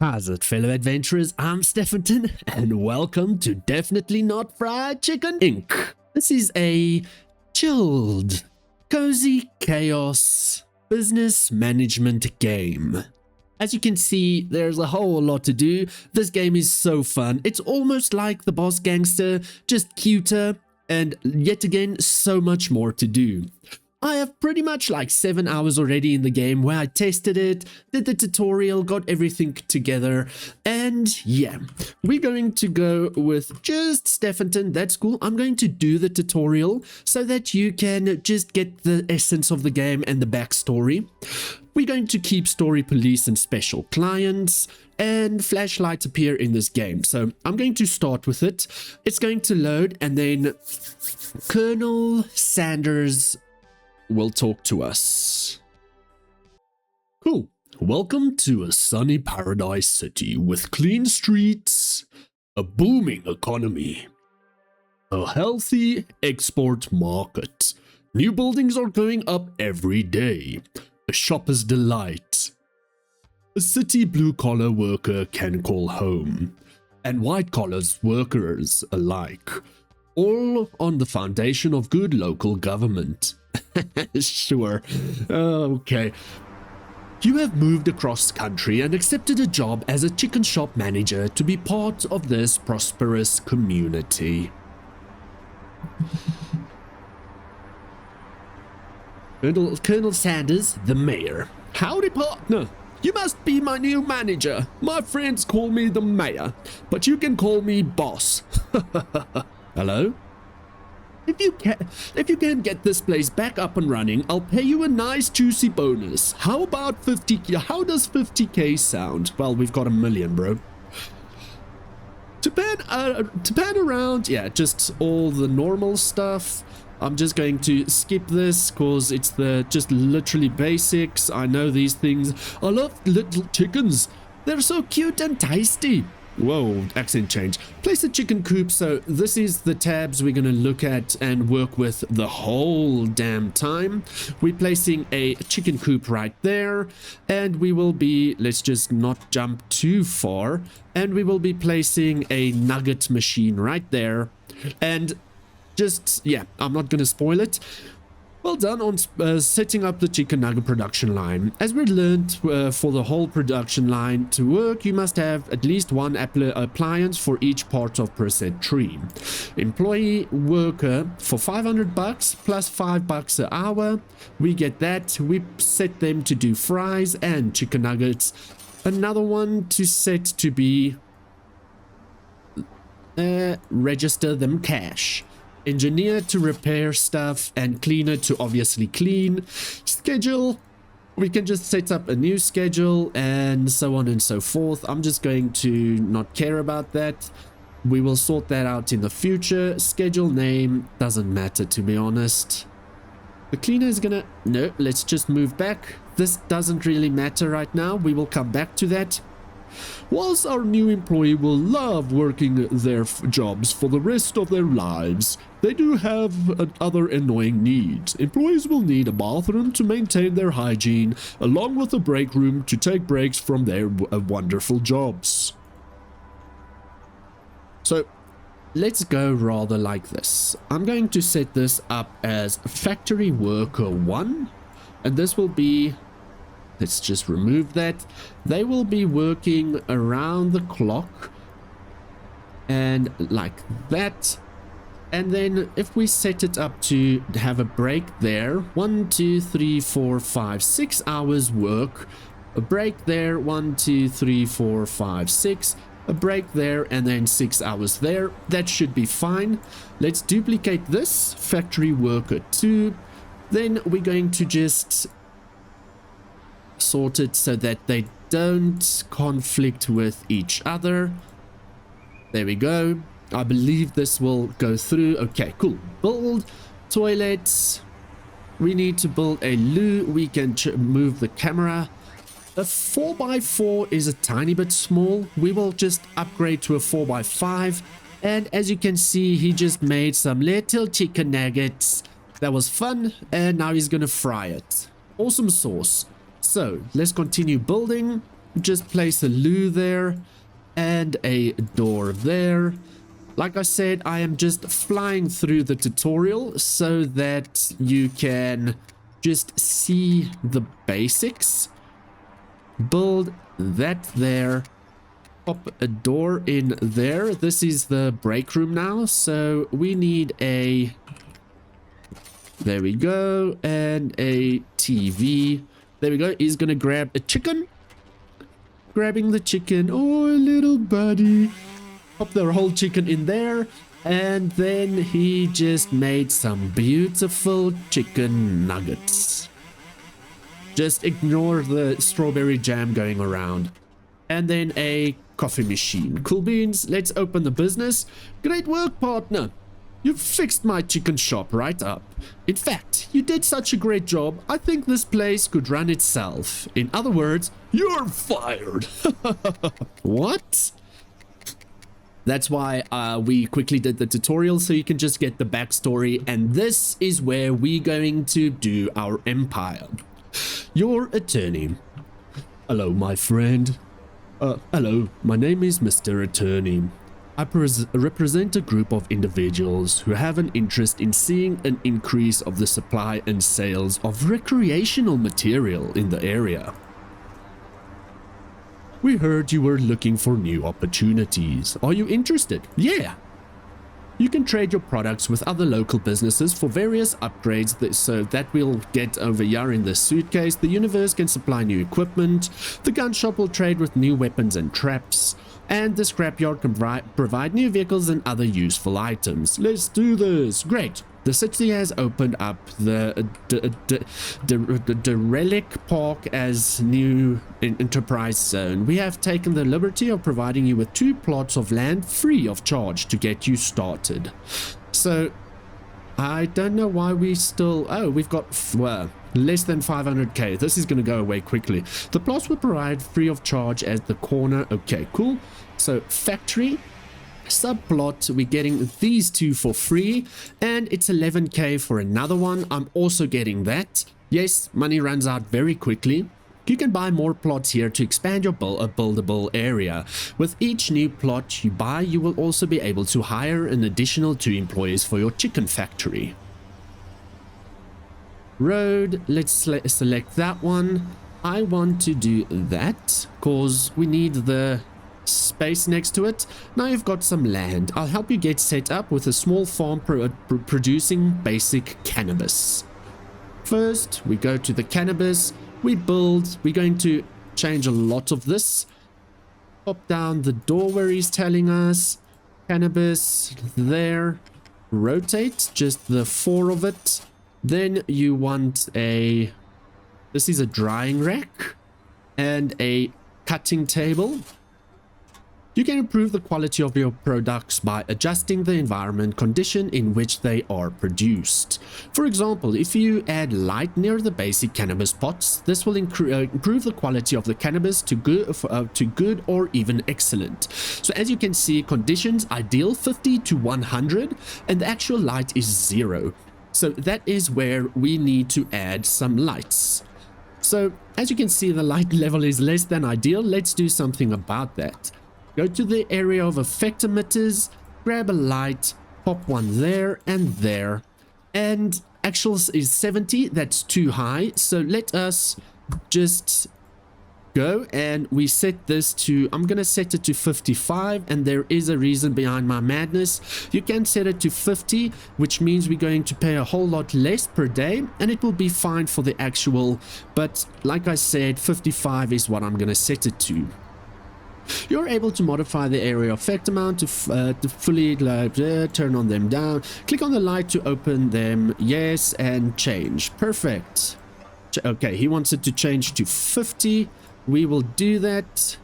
How's it, fellow adventurers? I'm Stefanton, and welcome to Definitely Not Fried Chicken Inc. This is a chilled, cozy chaos business management game. As you can see, there's a whole lot to do. This game is so fun. It's almost like the Boss Gangster, just cuter, and yet again, so much more to do. I have pretty much like 7 hours already in the game where I tested it, did the tutorial, got everything together, and yeah, we're going to go with just Stefanton. That's cool. I'm going to do the tutorial so that you can just get the essence of the game and the backstory. We're going to keep story police and special clients, and flashlights appear in this game. So I'm going to start with it. It's going to load, and then Colonel Sanders will talk to us. Cool. Welcome to a sunny paradise city with clean streets, a booming economy, a healthy export market. New buildings are going up every day. A shopper's delight. A city blue-collar worker can call home, and white-collar workers alike. All on the foundation of good local government. Sure. Okay. You have moved across country and accepted a job as a chicken shop manager to be part of this prosperous community. Colonel Sanders, the mayor. Howdy, partner. You must be my new manager. My friends call me the mayor, but you can call me boss. Hello? If you can get this place back up and running, I'll pay you a nice juicy bonus. How about 50k? How does 50k sound? Well, we've got $1 million, bro. To pan around, yeah, just all the normal stuff. I'm just going to skip this because it's the just literally basics. I know these things. I love little chickens. They're so cute and tasty. Whoa, accent change. Place a chicken coop. So this is the tabs we're going to look at and work with the whole damn time. We're placing a chicken coop right there, and we will be, let's just not jump too far, and we will be placing a nugget machine right there. And just, yeah, I'm not going to spoil it. Well done on setting up the chicken nugget production line. As we learned, for the whole production line to work, you must have at least one appliance for each part of per set tree. Employee worker for $500 plus $5 an hour. We get that. We set them to do fries and chicken nuggets. Another one to set to be register them cash. Engineer to repair stuff, and cleaner to obviously clean. Schedule, we can just set up a new schedule and so on and so forth. I'm just going to not care about that. We will sort that out in the future. Schedule name doesn't matter, to be honest. The cleaner is gonna, no, let's just move back. This doesn't really matter right now. We will come back to that. Whilst our new employee will love working their jobs for the rest of their lives, they do have other annoying needs. Employees will need a bathroom to maintain their hygiene, along with a break room to take breaks from their wonderful jobs. So, let's go rather like this. I'm going to set this up as Factory Worker 1, and this will be... Let's just remove that. They will be working around the clock and like that. And then if we set it up to have a break there, 1, 2, 3, 4, 5, 6 hours work, a break there, 1, 2, 3, 4, 5, 6, a break there, and then 6 hours there. That should be fine. Let's duplicate this, Factory Worker 2. Then we're going to just sort it so that they don't conflict with each other. There we go. I believe this will go through. Okay, cool. Build toilets. We need to build a loo. We can move the camera. A 4x4 is a tiny bit small. We will just upgrade to a 4x5. And as you can see, he just made some little chicken nuggets. That was fun. And now he's gonna fry it. Awesome sauce. So let's continue building. just place a loo there and a door there. Like I said, I am just flying through the tutorial so that you can just see the basics. Build that there. Pop a door in there. This is the break room now, so we need a... There we go. And a TV. There we go. He's gonna grab a chicken. Grabbing the chicken. Oh, little buddy. Pop the whole chicken in there. And then he just made some beautiful chicken nuggets. Just ignore the strawberry jam going around. And then a coffee machine. Cool beans. Let's open the business. Great work, partner. You've fixed my chicken shop right up. In fact, you did such a great job, I think this place could run itself. In other words, you're fired. What? That's why we quickly did the tutorial, so you can just get the backstory. And this is where we're going to do our empire. Your attorney. Hello, my friend. Hello, my name is Mr. Attorney. I represent a group of individuals who have an interest in seeing an increase of the supply and sales of recreational material in the area. We heard you were looking for new opportunities. Are you interested? Yeah. You can trade your products with other local businesses for various upgrades, so that we'll get over here in the suitcase. The universe can supply new equipment. The gun shop will trade with new weapons and traps. And the scrapyard can provide new vehicles and other useful items. Let's do this. Great. The city has opened up the Relic Park as new enterprise zone. We have taken the liberty of providing you with 2 plots of land free of charge to get you started. So, I don't know why we still... Oh, we've got less than 500k. This is going to go away quickly. The plots will provide free of charge at the corner. Okay, cool. So, factory... Subplot, we're getting these 2 for free, and it's 11k for another one. I'm also getting that. Yes, money runs out very quickly. You can buy more plots here to expand your buildable area. With each new plot you buy, you will also be able to hire an additional 2 employees for your chicken factory. Road, let's select that one. I want to do that because we need the space next to it. Now you've got some land. I'll help you get set up with a small farm producing basic cannabis. First, we go to the cannabis. We build. We're going to change a lot of this. Pop down the door where he's telling us. Cannabis there. Rotate just the 4 of it. Then you want a... This is a drying rack and a cutting table. You can improve the quality of your products by adjusting the environment condition in which they are produced. For example, if you add light near the basic cannabis pots, this will improve the quality of the cannabis to good or even excellent. So as you can see, conditions ideal 50 to 100 and the actual light is 0. So that is where we need to add some lights. So as you can see, the light level is less than ideal. Let's do something about that. Go to the area of effect emitters, grab a light, pop one there and there. And actual is 70, that's too high. So let us just go and we set this to, I'm going to set it to 55, and there is a reason behind my madness. You can set it to 50, which means we're going to pay a whole lot less per day and it will be fine for the actual, but like I said, 55 is what I'm going to set it to. You're able to modify the area effect amount to fully turn on them down. Click on the light to open them. Yes, and change. Perfect. Okay, he wants it to change to 50. We will do that.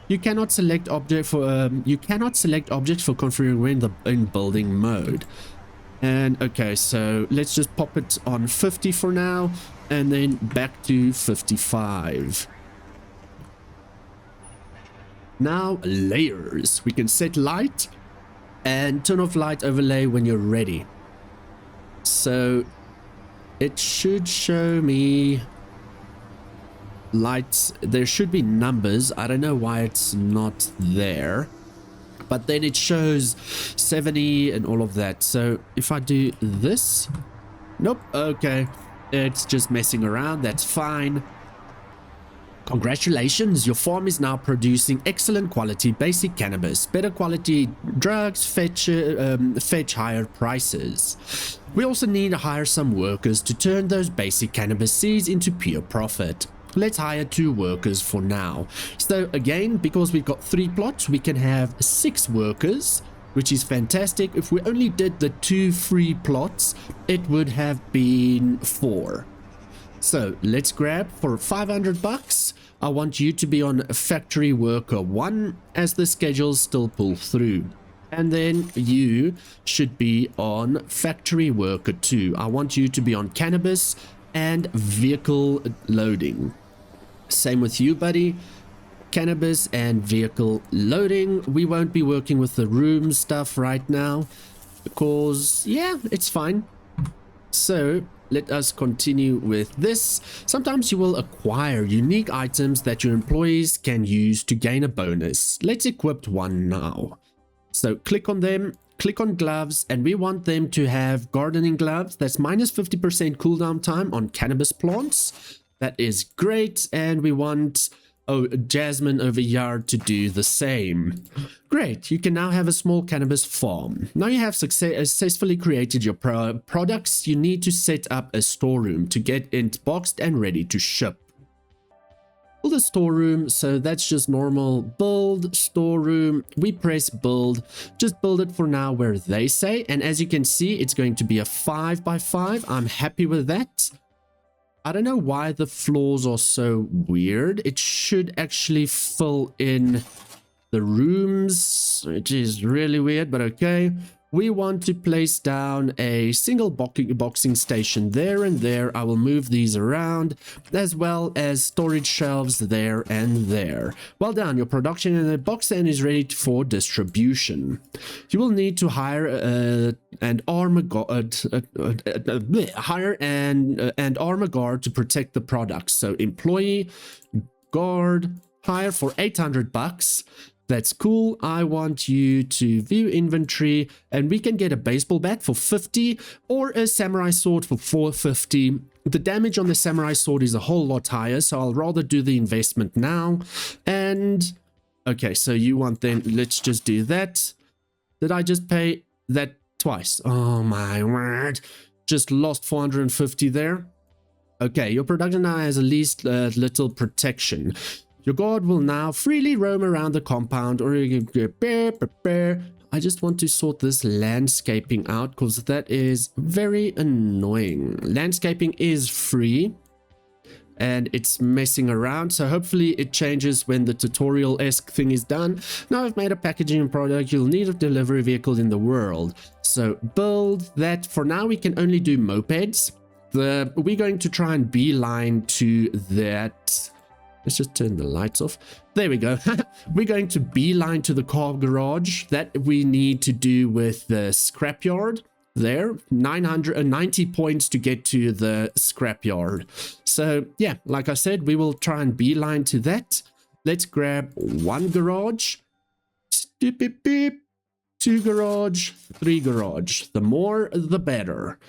You cannot select object for configuring in building mode. And okay, so let's just pop it on 50 for now, and then back to 55. Now layers. We can set light and turn off light overlay when you're ready. So it should show me lights, there should be numbers. I don't know why it's not there, but then it shows 70 and all of that. So if I do this, nope, okay, it's just messing around. That's fine. Congratulations, your farm is now producing excellent quality basic cannabis. Better quality drugs fetch higher prices. We also need to hire some workers to turn those basic cannabis seeds into pure profit. Let's hire 2 workers for now. So again, because we've got 3 plots, we can have 6 workers, which is fantastic. If we only did the 2 free plots, it would have been 4. So let's grab for 500 bucks. I want you to be on factory worker 1 as the schedules still pull through. And then you should be on factory worker 2. I want you to be on cannabis and vehicle loading. Same with you, buddy. Cannabis and vehicle loading. We won't be working with the room stuff right now because, yeah, it's fine. So let us continue with this. Sometimes you will acquire unique items that your employees can use to gain a bonus. Let's equip one now. So click on them, click on gloves, and we want them to have gardening gloves. That's minus 50% cooldown time on cannabis plants. That is great. And we want Jasmine over yard to do the same. Great, you can now have a small cannabis farm. Now you have successfully created your products. You need to set up a storeroom to get it boxed and ready to ship. Build a storeroom, so that's just normal build storeroom. We press build, just build it for now where they say, and as you can see, it's going to be a 5x5. I'm happy with that. I don't know why the floors are so weird. It should actually fill in the rooms, which is really weird, but okay. We want to place down a single boxing station there and there. I will move these around, as well as storage shelves there and there. Well done, your production in the box end is ready for distribution. You will need to hire an armor guard to protect the products. So employee, guard, hire for 800 bucks. That's cool. I want you to view inventory, and we can get a baseball bat for 50 or a samurai sword for 450. The damage on the samurai sword is a whole lot higher, so I'll rather do the investment now. And okay, so you want them, let's just do that. Did I just pay that twice? Oh my word. Just lost 450 there. Okay, your production now has at least little protection. Your guard will now freely roam around the compound, or I just want to sort this landscaping out because that is very annoying. Landscaping is free and it's messing around, so hopefully it changes when the tutorial-esque thing is done. Now I've made a packaging product. You'll need a delivery vehicle in the world, so build that. For now we can only do mopeds. We're going to try and beeline to that. Let's just turn the lights off. There we go. We're going to beeline to the car garage. That we need to do with the scrapyard. There, 990 points to get to the scrapyard. So yeah, like I said, we will try and beeline to that. Let's grab 1 garage, 2 garage, 3 garage. The more, the better.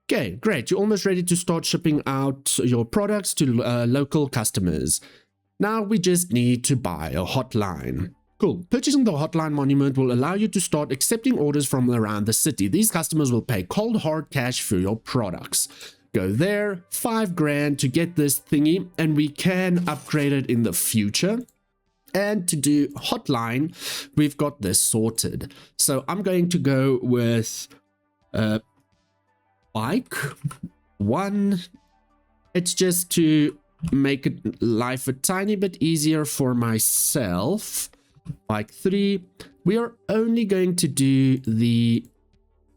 Okay, great. You're almost ready to start shipping out your products to local customers. Now we just need to buy a hotline. Cool. Purchasing the hotline monument will allow you to start accepting orders from around the city. These customers will pay cold hard cash for your products. Go there, 5 grand to get this thingy, and we can upgrade it in the future. And to do hotline, we've got this sorted. So I'm going to go with bike 1. It's just to make life a tiny bit easier for myself. Bike 3. We are only going to do the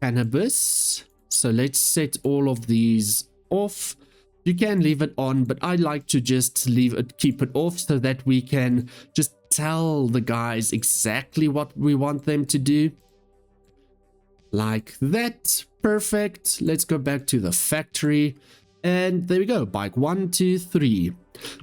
cannabis, so let's set all of these off. You can leave it on, but I like to just keep it off so that we can just tell the guys exactly what we want them to do. Like that. Perfect. Let's go back to the factory. And there we go. Bike 1, 2, 3.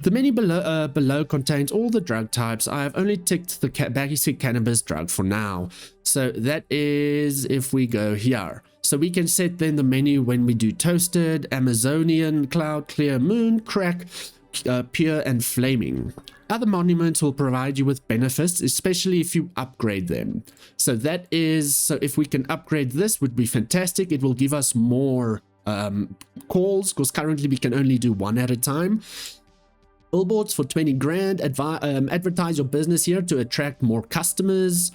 The menu below contains all the drug types. I have only ticked the basic cannabis drug for now. So that is if we go here. So we can set then the menu when we do toasted, Amazonian, cloud, clear, moon, crack, pure, and flaming. Other monuments will provide you with benefits, especially if you upgrade them. So that is, so if we can upgrade this, would be fantastic. It will give us more calls, because currently we can only do one at a time. Billboards for 20 grand. Advertise your business here to attract more customers.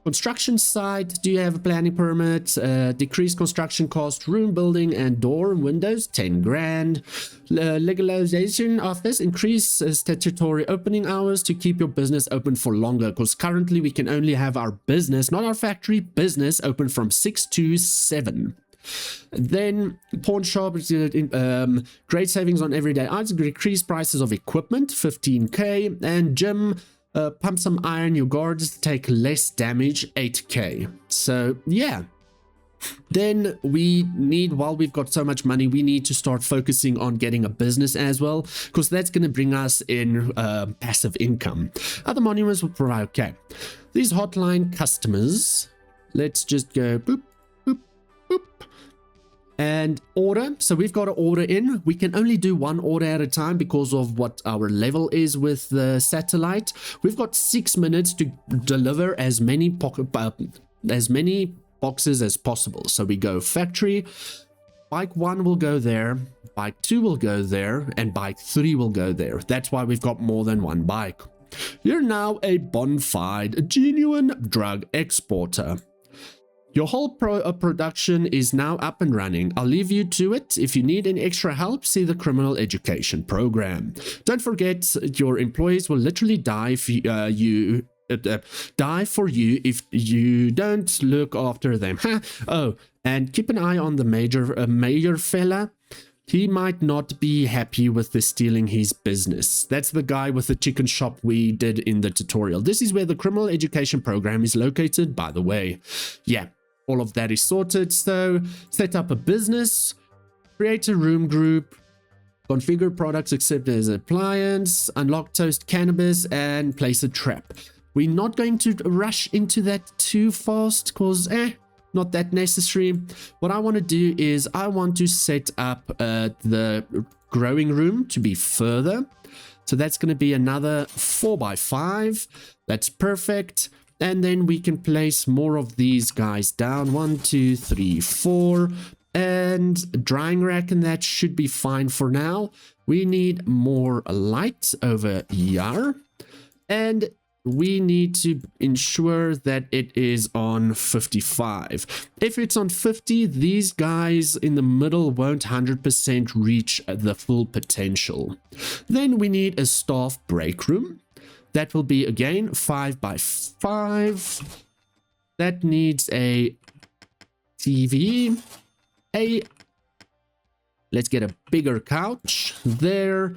Construction site, do you have a planning permit? Decrease construction cost, room building and door and windows, 10 grand. Legalization office, increase statutory opening hours to keep your business open for longer, because currently we can only have our business, not our factory, business open from 6 to 7. Then pawn shop, great savings on everyday items, decreased prices of equipment, 15k, and gym, pump some iron, your guards take less damage, 8k. So yeah, then we need, while we've got so much money, we need to start focusing on getting a business as well, because that's going to bring us in passive income. Other monuments will provide, okay, these hotline customers, let's just go boop boop boop and order. So we've got to order in. We can only do one order at a time because of what our level is with the satellite. We've got 6 minutes to deliver as many boxes as possible. So we go factory, bike 1 will go there, bike 2 will go there, and bike 3 will go there. That's why we've got more than one bike. You're now a bona fide, genuine drug exporter. Your whole production is now up and running. I'll leave you to it. If you need any extra help, see the criminal education program. Don't forget, your employees will literally die if die for you if you don't look after them. Oh, and keep an eye on the major fella. He might not be happy with the stealing his business. That's the guy with the chicken shop we did in the tutorial. This is where the criminal education program is located, by the way. Yeah, all of that is sorted. So set up a business, create a room group, configure products except as appliance, unlock toast cannabis, and place a trap. We're not going to rush into that too fast because not that necessary. What I want to do is I want to set up the growing room to be further. So that's going to be another 4x5. That's perfect. And then we can place more of these guys down. 1, 2, 3, 4. And drying rack, and that should be fine for now. We need more light over here. And we need to ensure that it is on 55. If it's on 50, these guys in the middle won't 100% reach the full potential. Then we need a staff break room. That will be again 5x5. That needs a TV. Let's get a bigger couch there.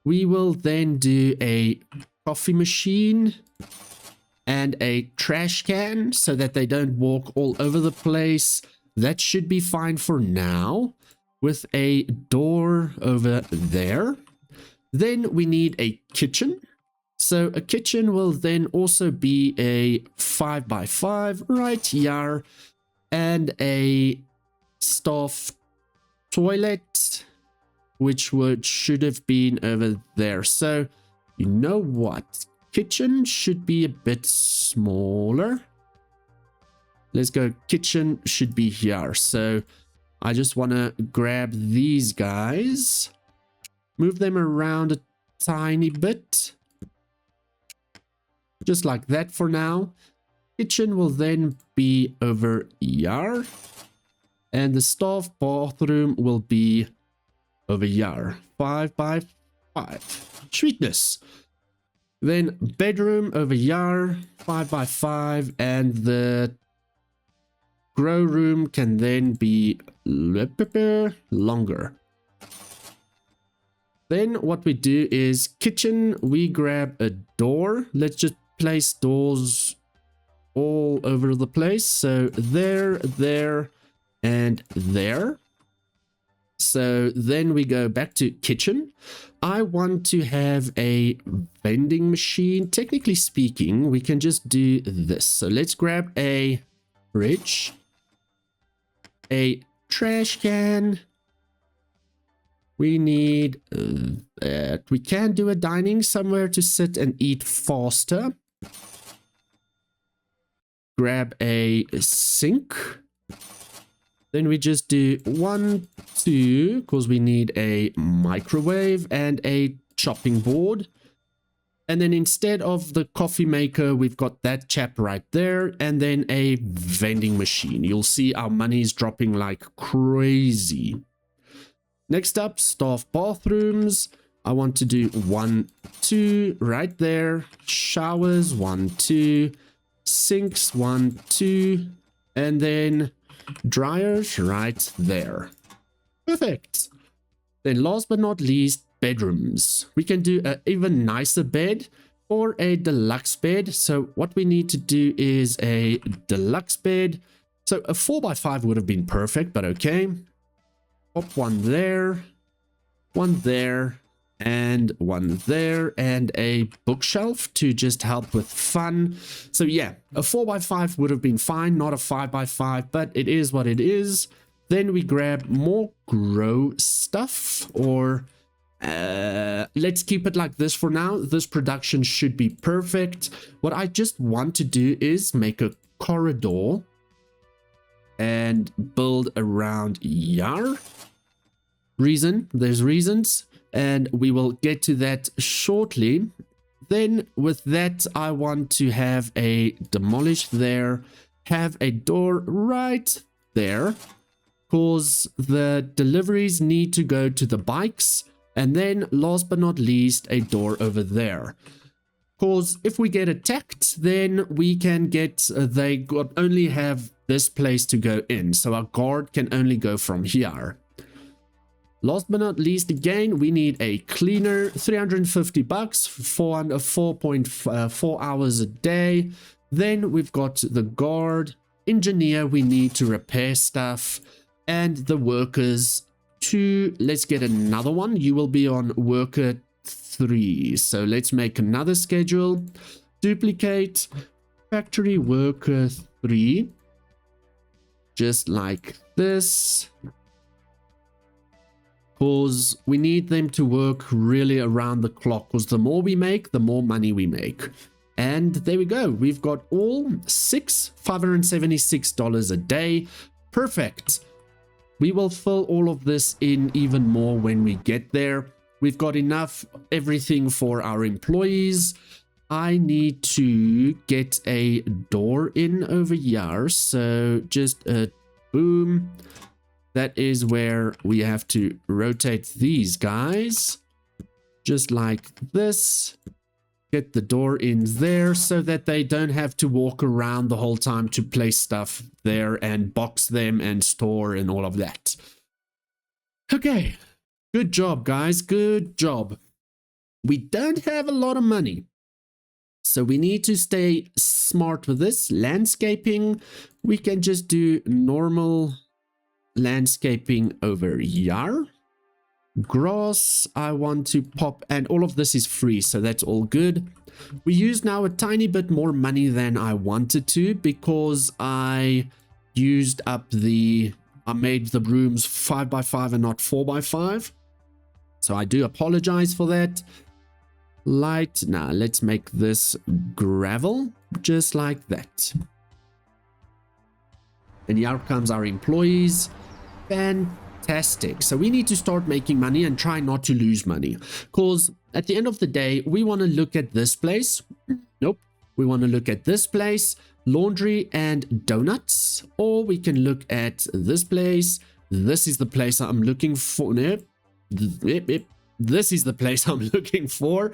We will then do a coffee machine and a trash can so that they don't walk all over the place. That should be fine for now, with a door over there. Then we need a kitchen. So a kitchen will then also be a 5x5 right here, and a staff toilet, which should have been over there. So you know what? Kitchen should be a bit smaller. Let's go. Kitchen should be here. So I just want to grab these guys, move them around a tiny bit. Just like that for now. Kitchen will then be over here. And the staff bathroom will be over here. 5x5. Sweetness. Then bedroom over here. 5x5. And the grow room can then be longer. Then what we do is kitchen, we grab a door. Let's just place doors all over the place. So there, and there. So then we go back to kitchen. I want to have a vending machine. Technically speaking, we can just do this. So let's grab a fridge, a trash can. We need we can do a dining, somewhere to sit and eat faster. Grab a sink. Then we just do 1, 2, because we need a microwave and a chopping board. And then instead of the coffee maker, we've got that chap right there, and then a vending machine. You'll see our money is dropping like crazy. Next up, staff bathrooms. I want to do 1, 2 right there. Showers, 1, 2. Sinks, 1, 2. And then dryers right there. Perfect. Then last but not least, bedrooms. We can do an even nicer bed or a deluxe bed. So what we need to do is a deluxe bed. So a 4x5 would have been perfect, but okay. Pop one there, and one there, and a bookshelf to just help with fun. So yeah, a 4x5 would have been fine, not a 5x5, but it is what it is. Then we grab more grow stuff, or let's keep it like this for now. This production should be perfect. What I just want to do is make a corridor and build around here. There's reasons, and we will get to that shortly. Then with that, I want to have a demolish there, have a door right there, because the deliveries need to go to the bikes. And then last but not least, a door over there, because if we get attacked, then we can get only have this place to go in, so our guard can only go from here. Last but not least, again, we need a cleaner, 350 bucks for 4.4 hours a day. Then we've got the guard, engineer, we need to repair stuff, and the workers. 2, let's get another one. You will be on worker 3. So let's make another schedule. Duplicate factory worker 3. Just like this. Because we need them to work really around the clock. Because the more we make, the more money we make. And there we go. We've got all 6 $576 a day. Perfect. We will fill all of this in even more when we get there. We've got enough everything for our employees. I need to get a door in over here. So just a boom. That is where we have to rotate these guys. Just like this. Get the door in there so that they don't have to walk around the whole time to place stuff there and box them and store and all of that. Okay. Good job, guys. Good job. We don't have a lot of money, so we need to stay smart with this. Landscaping, we can just do normal landscaping over here. Grass, I want to pop, and all of this is free, so that's all good. We use now a tiny bit more money than I wanted to, because I used up I made the rooms 5x5 and not 4x5. So I do apologize for that. Light, now let's make this gravel, just like that. And here comes our employees. Fantastic. So we need to start making money and try not to lose money, because at the end of the day, we want to look at this place. Nope. We want to look at this place, laundry and donuts, or we can look at this place. This is the place I'm looking for. Nope. This is the place I'm looking for.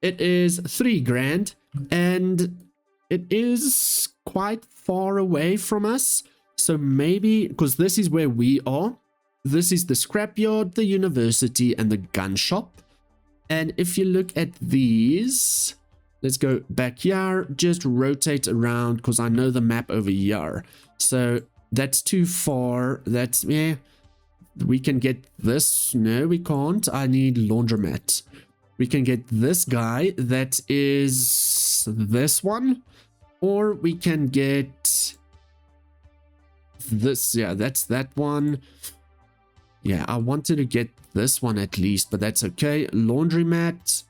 It is $3,000 and it is quite far away from us. So maybe, because this is where we are. This is the scrapyard, the university, and the gun shop. And if you look at these, let's go back here, just rotate around, because I know the map over here. So that's too far. That's, yeah, We can get this. No, we can't. I need Laundromat. We can get this guy. That is this one. Or we can get this. Yeah, that's that one. Yeah, I wanted to get this one at least, but that's okay. Laundromat.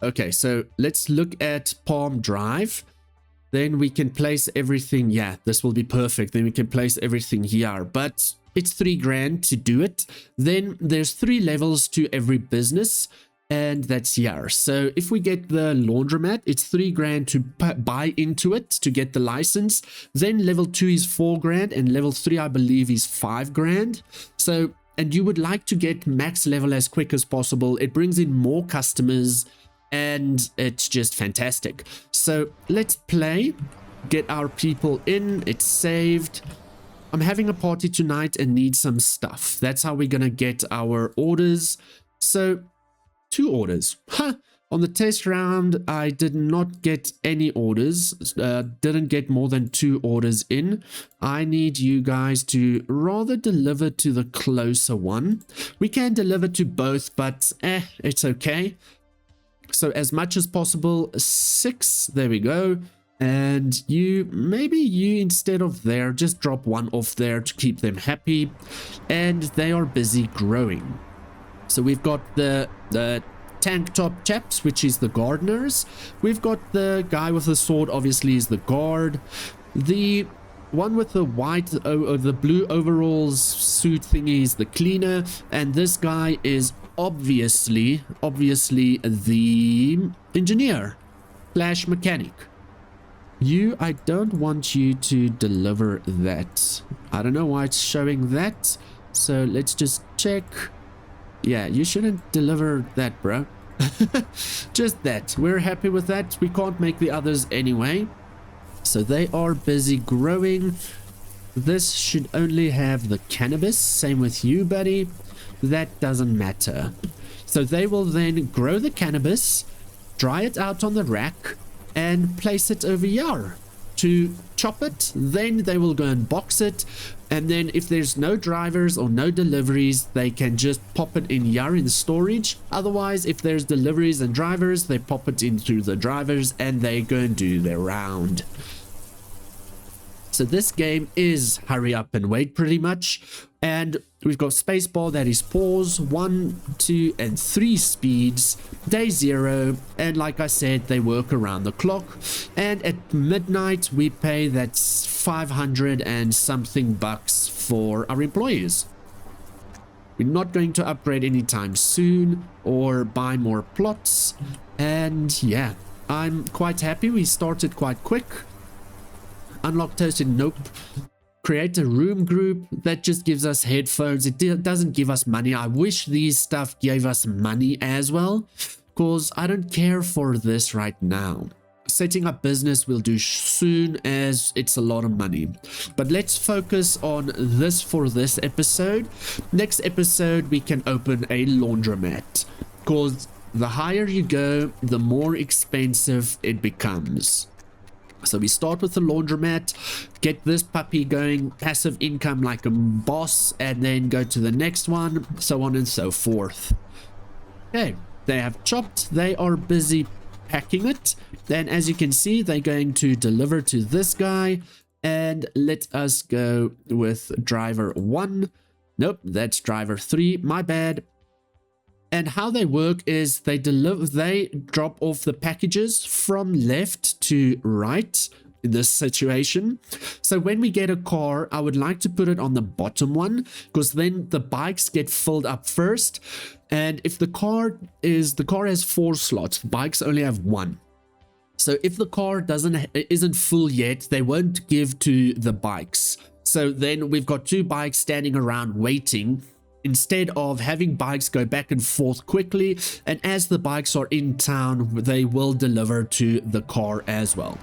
Okay, so let's look at Palm Drive. Then we can place everything. Yeah, this will be perfect. Then we can place everything here, but it's $3,000 to do it. Then there's 3 levels to every business, and that's here. So if we get the Laundromat, it's $3,000 to buy into it to get the license. Then level 2 is $4,000, and level 3 I believe is $5,000. So, and you would like to get max level as quick as possible. It brings in more customers, and it's just fantastic. So let's play, get our people in. It's saved. I'm having a party tonight and need some stuff. That's how we're gonna get our orders. So 2 orders. On the test round, I did not get any orders. Didn't get more than 2 orders in. I need you guys to rather deliver to the closer one. We can deliver to both, but it's okay. So as much as possible, 6. There we go. And you, maybe you instead of there, just drop 1 off there to keep them happy. And they are busy growing. So we've got the tank top chaps, which is the gardeners. We've got the guy with the sword, obviously is the guard. The one with the white, the blue overalls suit thingy is the cleaner. And this guy is obviously the engineer slash mechanic. You, I don't want you to deliver that. I don't know why it's showing that. So let's just check. Yeah, you shouldn't deliver that, bro. Just that. We're happy with that. We can't make the others anyway. So they are busy growing. This should only have the cannabis. Same with you, buddy. That doesn't matter. So they will then grow the cannabis, dry it out on the rack, and place it over here to chop it. Then they will go and box it, and then if there's no drivers or no deliveries, they can just pop it in here in storage. Otherwise, if there's deliveries and drivers, they pop it into the drivers and they go and do their round. So this game is hurry up and wait pretty much. And we've got spacebar, that is pause, 1, 2, and 3 speeds, day 0, and like I said, they work around the clock. And at midnight, we pay that's 500 and something bucks for our employees. We're not going to upgrade anytime soon or buy more plots. And yeah, I'm quite happy. We started quite quick. Unlock toasted, nope. Create a room group. That just gives us headphones. It doesn't give us money. I wish these stuff gave us money as well, because I don't care for this right now. Setting up business we'll do soon, as it's a lot of money. But let's focus on this for this episode. Next episode we can open a laundromat, because the higher you go, the more expensive it becomes. So we start with the laundromat, get this puppy going, passive income like a boss, and then go to the next one, so on and so forth. Okay, they have chopped, they are busy packing it. Then as you can see, they're going to deliver to this guy, and let us go with driver 1. Nope, that's driver 3, my bad. And how they work is they drop off the packages from left to right in this situation. So when we get a car, I would like to put it on the bottom one, because then the bikes get filled up first. And if the car has 4 slots, the bikes only have 1. So if the car isn't full yet, they won't give to the bikes. So then we've got 2 bikes standing around waiting, instead of having bikes go back and forth quickly. And as the bikes are in town, they will deliver to the car as well.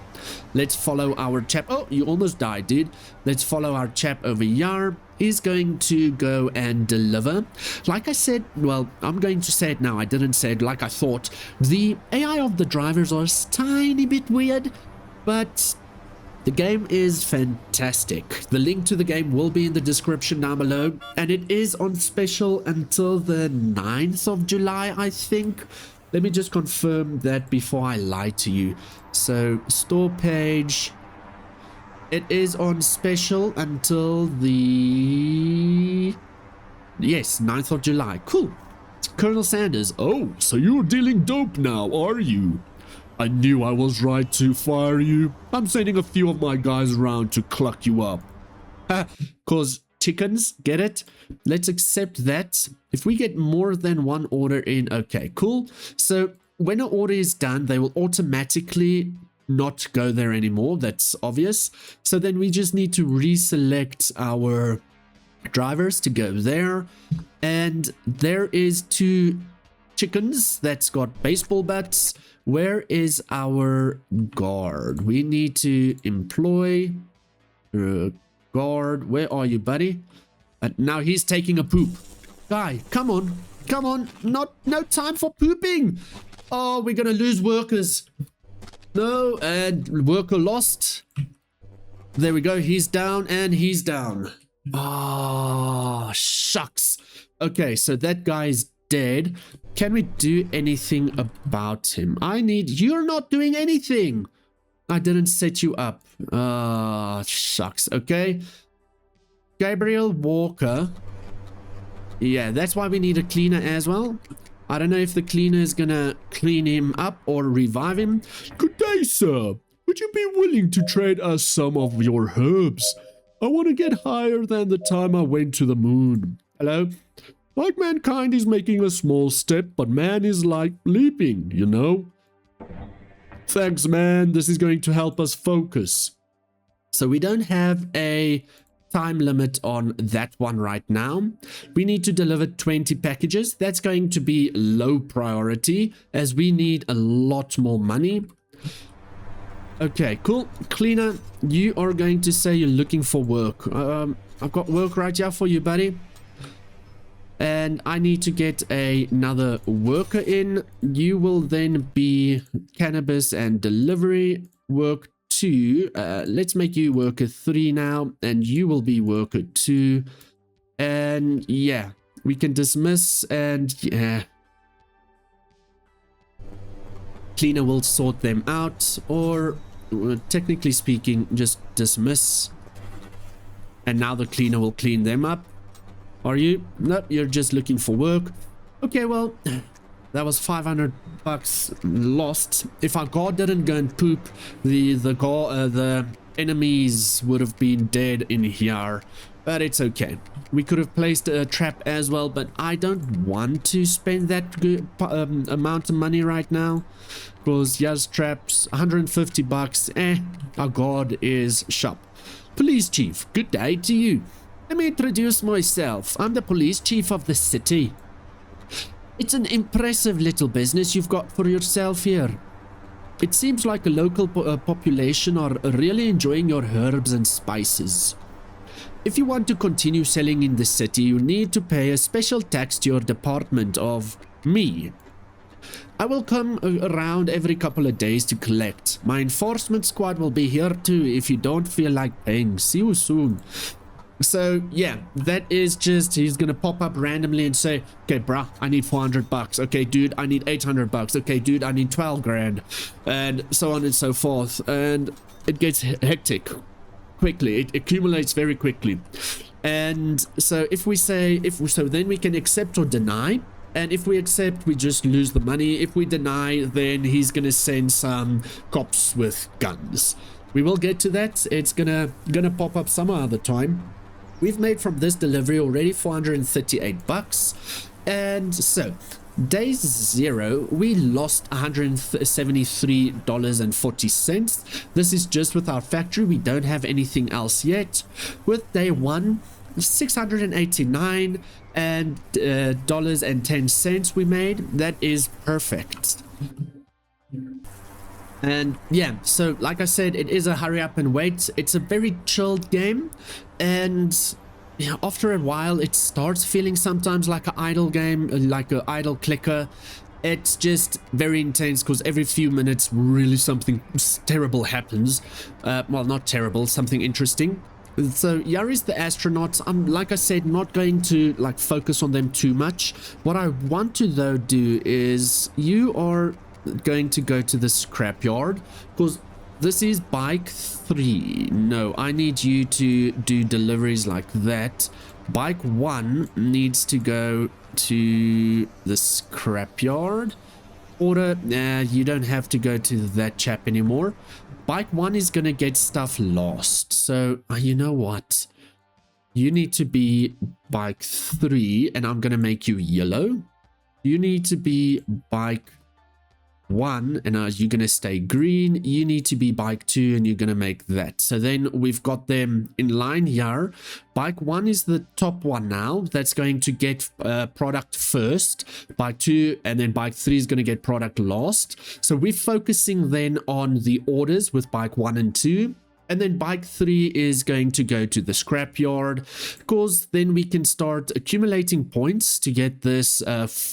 Let's follow our chap. Oh, you almost died, dude. Let's follow our chap over here. He's going to go and deliver. Like I said, well, I'm going to say it now. I didn't say it like I thought. The AI of the drivers are a tiny bit weird, but The game is fantastic. The link to the game will be in the description down below, and it is on special until the 9th of July, I think. Let me just confirm that before I lie to you. So, store page. It is on special until the... Yes, 9th of July. Cool. Colonel Sanders. Oh, so you're dealing dope now, are you? I knew I was right to fire you. I'm sending a few of my guys around to cluck you up. Cause chickens, get it? Let's accept that. If we get more than one order in, okay, cool. So when an order is done, they will automatically not go there anymore. That's obvious. So then we just need to reselect our drivers to go there. And there is 2 chickens that's got baseball bats. Where is our guard? We need to employ guard. Where are you, buddy? Now he's taking a poop. Guy, come on. Come on. No time for pooping. Oh, we're going to lose workers. No, and worker lost. There we go. He's down and he's down. Oh, shucks. Okay, so that guy's dead. Can we do anything about him? You're not doing anything. I didn't set you up. Shucks. Okay. Gabriel Walker. Yeah, that's why we need a cleaner as well. I don't know if the cleaner is gonna clean him up or revive him. Good day, sir. Would you be willing to trade us some of your herbs? I want to get higher than the time I went to the moon. Hello? Like mankind is making a small step, but man is like leaping, you know? Thanks, man. This is going to help us focus. So we don't have a time limit on that one right now. We need to deliver 20 packages. That's going to be low priority as we need a lot more money. Okay, cool. Cleaner, you are going to say you're looking for work. I've got work right here for you, buddy. And I need to get another worker in. You will then be Cannabis and Delivery work 2. Let's make you worker 3 now. And you will be worker 2. And yeah, we can dismiss and yeah. Cleaner will sort them out, or technically speaking, just dismiss. And now the cleaner will clean them up. Are you? Nope, you're just looking for work. Okay, well, that was 500 bucks lost. If our guard didn't go and poop, the enemies would have been dead in here. But it's okay. We could have placed a trap as well, but I don't want to spend that amount of money right now. Because yes, traps, 150 bucks. Our guard is sharp. Police chief, good day to you. Let me introduce myself. I'm the police chief of the city. It's an impressive little business you've got for yourself here. It seems like a local population are really enjoying your herbs and spices. If you want to continue selling in the city, you need to pay a special tax to your department of me. I will come around every couple of days to collect. My enforcement squad will be here too if you don't feel like paying. See you soon. So yeah, that is just, he's gonna pop up randomly and say, okay bruh, I need 400 bucks. Okay dude, I need 800 bucks. Okay dude, I need 12 grand. And so on and so forth. And it gets hectic quickly. It accumulates very quickly. And so if we say, then we can accept or deny. And if we accept, we just lose the money. If we deny, then he's gonna send some cops with guns. We will get to that. It's gonna pop up some other time. We've made from this delivery already 438 bucks. And so, day 0, we lost $173.40. This is just with our factory. We don't have anything else yet. With day 1, $689 and dollars and 10 cents we made. That is perfect. And yeah, so like I said, it is a hurry up and wait. It's a very chilled game, and yeah, after a while it starts feeling sometimes like an idle game, like an idle clicker. It's just very intense because every few minutes really something terrible happens. Well, not terrible, something interesting. So Yari's the astronaut. I'm, like I said, not going to like focus on them too much. What I want to though do is you are going to go to the scrapyard because this is bike 3. No, I need you to do deliveries like that. Bike 1 needs to go to the scrapyard. Order, you don't have to go to that chap anymore. Bike 1 is gonna get stuff lost. So, you know what? You need to be bike 3, and I'm gonna make you yellow. You need to be bike 1, and you're gonna stay green. You need to be bike 2, and you're gonna make that. So then we've got them in line here. Bike 1 is the top one now. That's going to get product first. Bike 2 and then bike 3 is going to get product last. So we're focusing then on the orders with bike 1 and 2. And then bike 3 is going to go to the scrapyard, because then we can start accumulating points to get this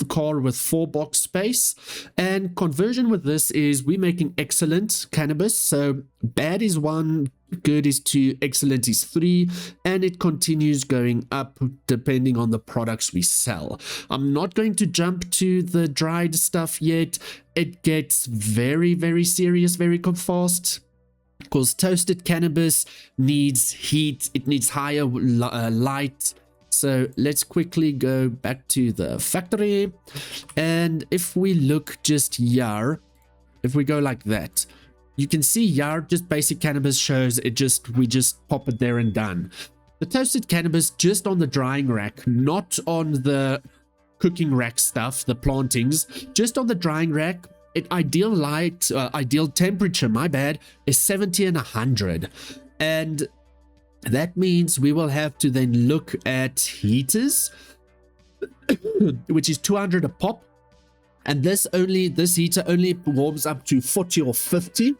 car with 4 box space. And conversion with this is we're making excellent cannabis. So bad is 1, good is 2, excellent is 3, and it continues going up depending on the products we sell. I'm not going to jump to the dried stuff yet. It gets very, very serious very fast, because toasted cannabis needs heat, it needs higher light. So let's quickly go back to the factory, and if we look just here, if we go like that, you can see here just basic cannabis shows it, we just pop it there and done. The toasted cannabis just on the drying rack, not on the cooking rack stuff, the plantings, just on the drying rack. Ideal light, ideal temperature, my bad, is 70 and 100. And that means we will have to then look at heaters, which is 200 a pop. And this heater only warms up to 40 or 50.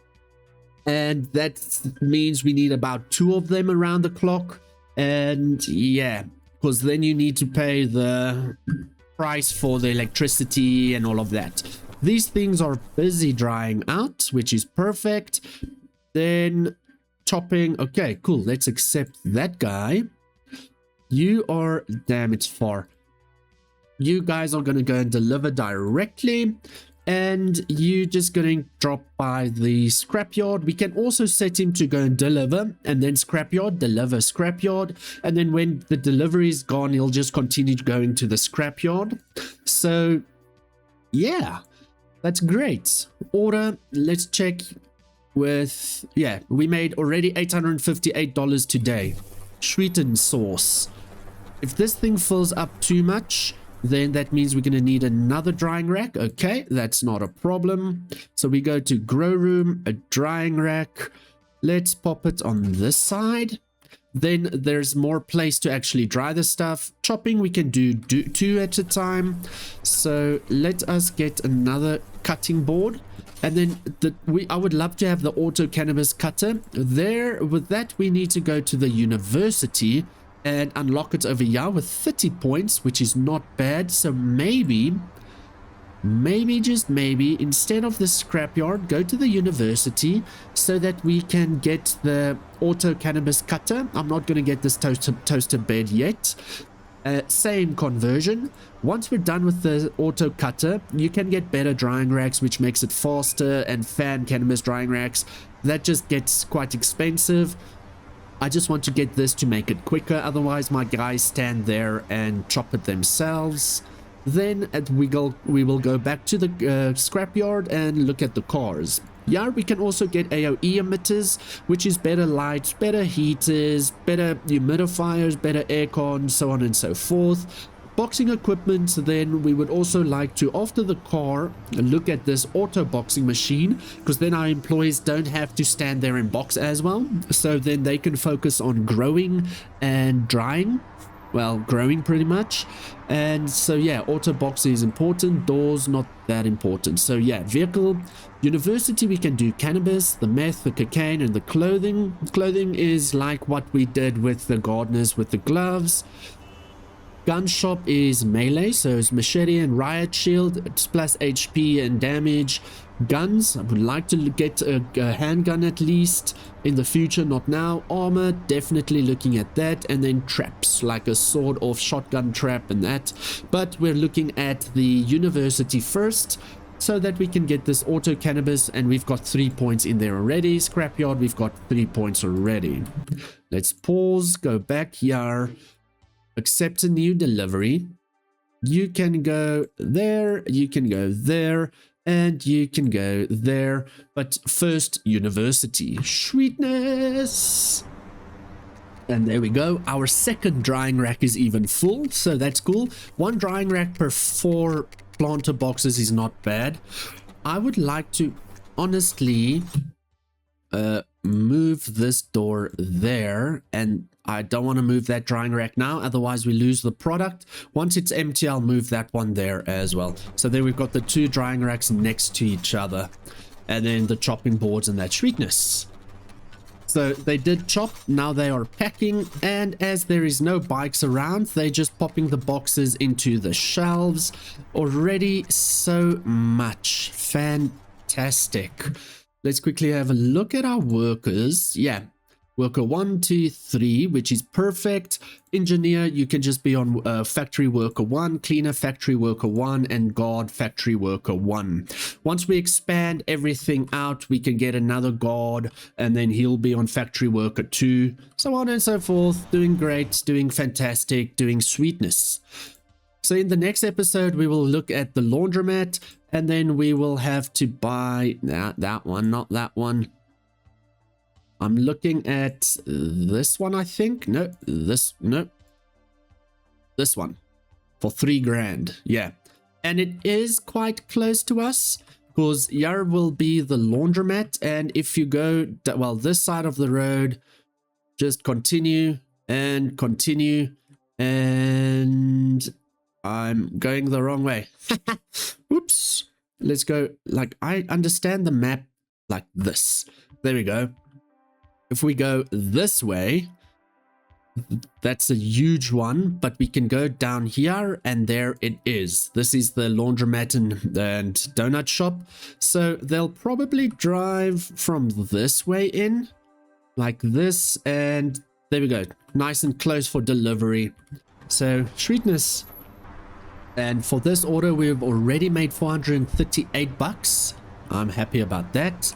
And that means we need about 2 of them around the clock. And yeah, because then you need to pay the price for the electricity and all of that. These things are busy drying out, which is perfect. Then chopping. Okay, cool. Let's accept that guy. You are... Damn, it's far. You guys are going to go and deliver directly. And you just going to drop by the scrapyard. We can also set him to go and deliver. And then scrapyard, deliver, scrapyard. And then when the delivery is gone, he'll just continue going to the scrapyard. So, yeah. That's great. Order, let's check with... Yeah, we made already $858 today. Sweetened sauce. If this thing fills up too much, then that means we're going to need another drying rack. Okay, that's not a problem. So we go to grow room, a drying rack. Let's pop it on this side. Then there's more place to actually dry the stuff. Chopping, we can do 2 at a time. So let us get another cutting board. And then I would love to have the auto cannabis cutter. There, with that, we need to go to the university and unlock it over here with 30 points, which is not bad. So maybe, just maybe, instead of the scrapyard, go to the university so that we can get the auto cannabis cutter. I'm not going to get this toaster bed yet. Same conversion. Once we're done with the auto cutter, you can get better drying racks, which makes it faster, and fan cannabis drying racks. That just gets quite expensive. I just want to get this to make it quicker. Otherwise, my guys stand there and chop it themselves. Then we will go back to the scrapyard and look at the cars. Yeah, we can also get AOE emitters, which is better lights, better heaters, better humidifiers, better aircon, so on and so forth. Boxing equipment, then we would also like to, after the car, look at this auto boxing machine, because then our employees don't have to stand there and box as well. So then they can focus on growing and drying. Well, growing pretty much. And so yeah, auto boxing is important, doors not that important. So yeah, vehicle, university, we can do cannabis, the meth, the cocaine, and the clothing is like what we did with the gardeners with the gloves. Gun shop is melee, so it's machete and riot shield. It's plus HP and damage. Guns, I would like to get a handgun at least in the future, not now. Armor, definitely looking at that. And then traps, like a sword or shotgun trap and that. But we're looking at the university first, so that we can get this auto cannabis, and we've got 3 points in there already. Scrapyard, we've got 3 points already. Let's pause, go back here, accept a new delivery. You can go there, you can go there, and you can go there. But first, university. Sweetness! And there we go. Our second drying rack is even full, so that's cool. 1 drying rack per 4 planter boxes is not bad. I would like to honestly move this door there, and I don't want to move that drying rack now, otherwise we lose the product. Once it's empty, I'll move that one there as well. So there we've got the 2 drying racks next to each other, and then the chopping boards and that sweetness. So they did chop, now they are packing, and as there is no bikes around, they're just popping the boxes into the shelves. Already so much. Fantastic. Let's quickly have a look at our workers. Yeah, worker 1, 2, 3, which is perfect. Engineer, you can just be on factory worker 1, cleaner factory worker 1, and guard factory worker 1. Once we expand everything out, we can get another guard, and then he'll be on factory worker 2, so on and so forth. Doing great, doing fantastic, doing sweetness. So in the next episode, we will look at the laundromat, and then we will have to buy that one, not that one. I'm looking at this one, I think. No, this one for 3 grand. Yeah, and it is quite close to us, because here will be the laundromat. And if you go, well, this side of the road, just continue and continue, and I'm going the wrong way. Oops. Let's go, like, I understand the map like this. There we go. If we go this way, that's a huge one, but we can go down here, and there it is. This is the laundromat and donut shop. So they'll probably drive from this way in, like this, and there we go. Nice and close for delivery. So, sweetness. And for this order, we've already made 438 bucks. I'm happy about that.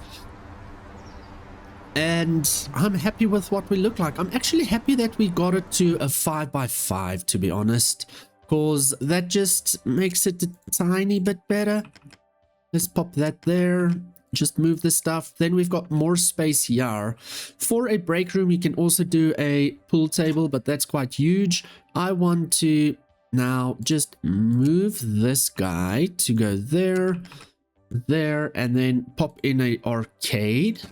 And I'm happy with what we look like. I'm actually happy that we got it to a 5x5, to be honest, because that just makes it a tiny bit better. Let's pop that there. Just move the stuff. Then we've got more space here. For a break room, you can also do a pool table, but that's quite huge. I want to now just move this guy to go there, there, and then pop in a arcade.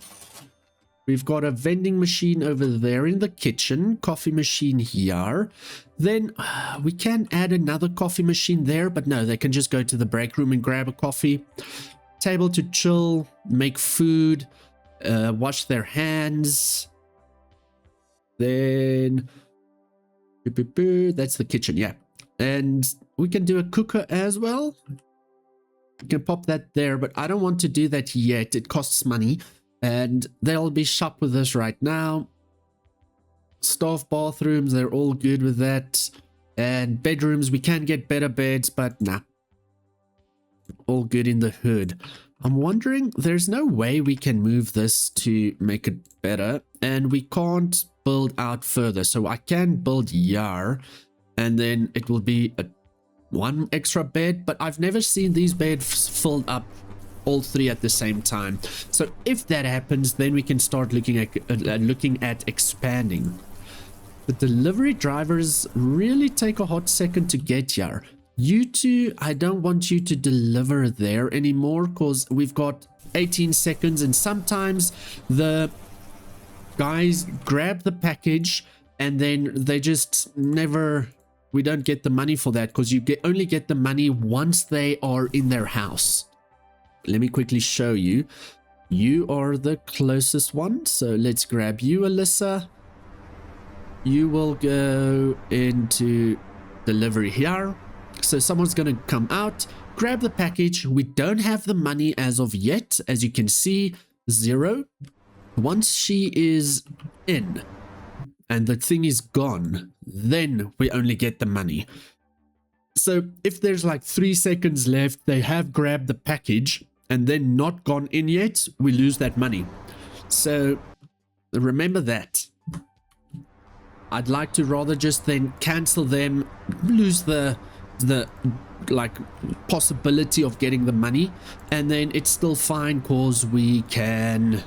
We've got a vending machine over there in the kitchen, coffee machine here. Then we can add another coffee machine there, but no, they can just go to the break room and grab a coffee. Table to chill, make food, wash their hands. Then that's the kitchen, yeah. And we can do a cooker as well. You can pop that there, but I don't want to do that yet. It costs money. And they'll be shop with us right now. Staff bathrooms, they're all good with that. And bedrooms, we can get better beds, but nah. All good in the hood. I'm wondering, there's no way we can move this to make it better. And we can't build out further. So I can build here. And then it will be one extra bed. But I've never seen these beds filled up all 3 at the same time. So if that happens, then we can start looking at expanding. The delivery drivers really take a hot second to get here. You two, I don't want you to deliver there anymore, because we've got 18 seconds, and sometimes the guys grab the package and then they just never, we don't get the money for that, because you only get the money once they are in their house. Let me quickly show you. You are the closest one, so let's grab you, Alyssa. You will go into delivery here. So someone's going to come out, grab the package. We don't have the money as of yet. As you can see, 0. Once she is in and the thing is gone, then we only get the money. So if there's like 3 seconds left, they have grabbed the package and then not gone in yet, we lose that money. So remember that. I'd like to rather just then cancel them, lose the like possibility of getting the money, and then it's still fine because we can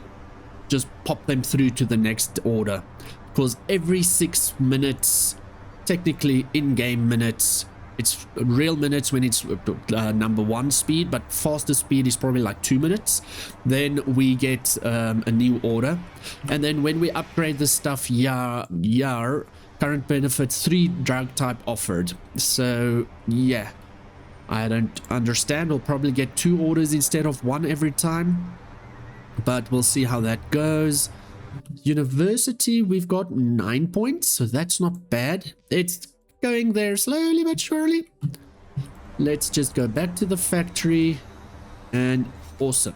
just pop them through to the next order, because every 6 minutes, technically in-game minutes, it's real minutes when it's number 1 speed, but faster speed is probably like 2 minutes. Then we get a new order, and then when we upgrade the stuff, current benefits 3 drug type offered. So yeah, I don't understand. We'll probably get 2 orders instead of 1 every time, but we'll see how that goes. University, we've got 9 points, so that's not bad. It's going there slowly but surely. Let's just go back to the factory, and awesome.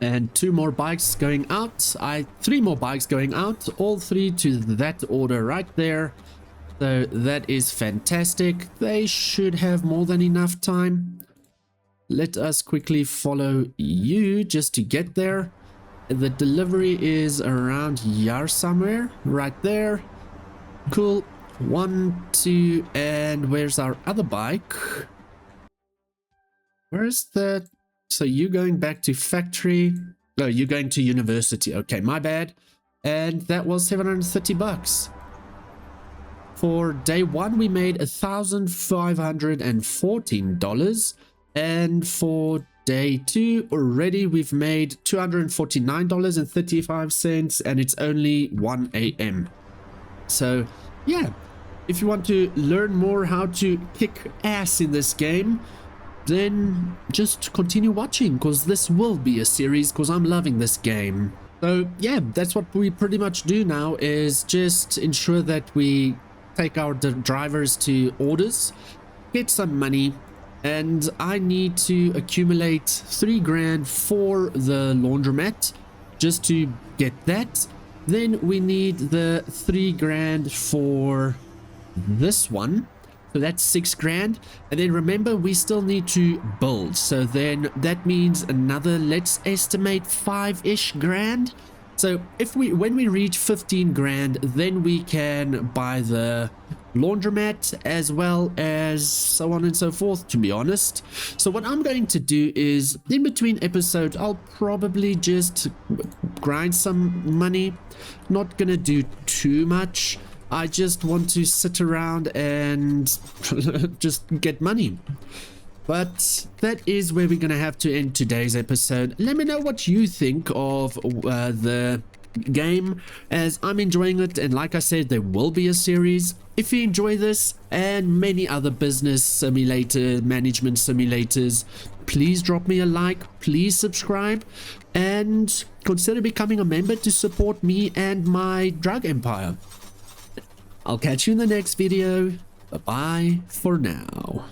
And 2 more bikes going out. 3 more bikes going out, all 3 to that order right there. So that is fantastic. They should have more than enough time. Let us quickly follow you just to get there. The delivery is around here somewhere, right there. Cool. 1, 2, and where's our other bike? Where's the... So you're going back to factory. No, you're going to university. Okay, my bad. And that was 730 bucks. For day 1, we made $1,514. And for day 2, already we've made $249.35, and it's only 1 a.m. So, yeah. If you want to learn more how to kick ass in this game, then just continue watching, because this will be a series, because I'm loving this game. So yeah, that's what we pretty much do now, is just ensure that we take our drivers to orders, get some money, and I need to accumulate 3 grand for the laundromat just to get that. Then we need the 3 grand for this one, so that's 6 grand. And then remember, we still need to build, so then that means another, let's estimate 5-ish grand. So if when we reach 15 grand, then we can buy the laundromat as well as so on and so forth, to be honest. So what I'm going to do is, in between episodes, I'll probably just grind some money. Not gonna do too much. I just want to sit around and just get money. But that is where we're going to have to end today's episode. Let me know what you think of the game, as I'm enjoying it. And like I said, there will be a series. If you enjoy this and many other business simulator, management simulators, please drop me a like, please subscribe, and consider becoming a member to support me and my drug empire. I'll catch you in the next video. Bye-bye for now.